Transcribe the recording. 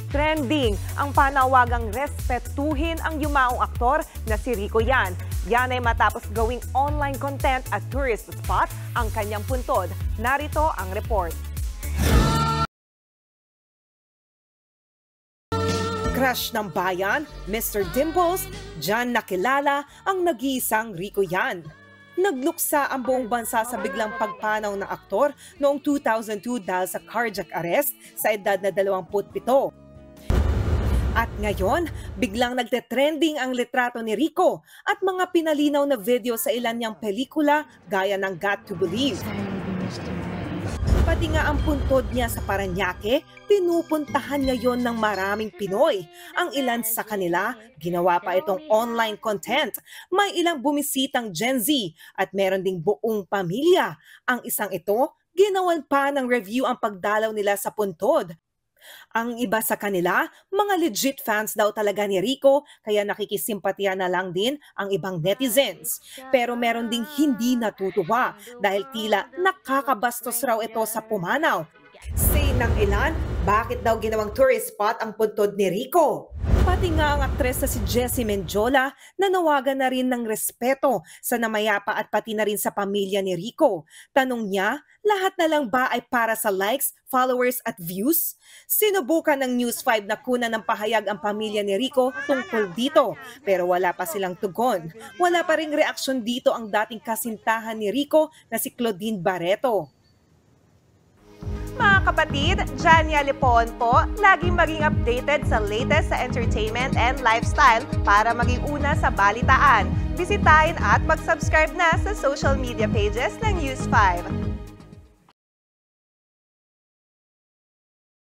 Trending ang panawagang respetuhin ang yumaong aktor na si Rico Yan. Yan ay matapos gawing online content at tourist spot ang kanyang puntod. Narito ang report. Crush ng bayan, Mr. Dimples, diyan nakilala ang nag-iisang Rico Yan. Nagluksa ang buong bansa sa biglang pagpanaw ng aktor noong 2002 dahil sa cardiac arrest sa edad na 27. At ngayon, biglang nagte-trending ang litrato ni Rico at mga pinalinaw na video sa ilan niyang pelikula gaya ng Got to Believe. Pati nga ang puntod niya sa Parañaque, pinupuntahan ngayon ng maraming Pinoy. Ang ilan sa kanila, ginawa pa itong online content. May ilang bumisitang Gen Z at meron ding buong pamilya. Ang isang ito, ginawan pa ng review ang pagdalaw nila sa puntod. Ang iba sa kanila, mga legit fans daw talaga ni Rico, kaya nakikisimpatya na lang din ang ibang netizens. Pero meron ding hindi natutuwa dahil tila nakakabastos raw ito sa pumanaw. Say ng ilan, bakit daw ginawang tourist spot ang puntod ni Rico? Pati nga ang aktres na si Jessie Menjola nanawagan na rin ng respeto sa namayapa at pati na rin sa pamilya ni Rico. Tanong niya, lahat na lang ba ay para sa likes, followers at views? Sinubukan ng News 5 na kunan ng pahayag ang pamilya ni Rico tungkol dito, pero wala pa silang tugon. Wala pa ring reaksyon dito ang dating kasintahan ni Rico na si Claudine Barreto. Mga kapatid, Jania Lipon po, laging maging updated sa latest sa entertainment and lifestyle para maging una sa balitaan. Bisitahin at mag-subscribe na sa social media pages ng News 5.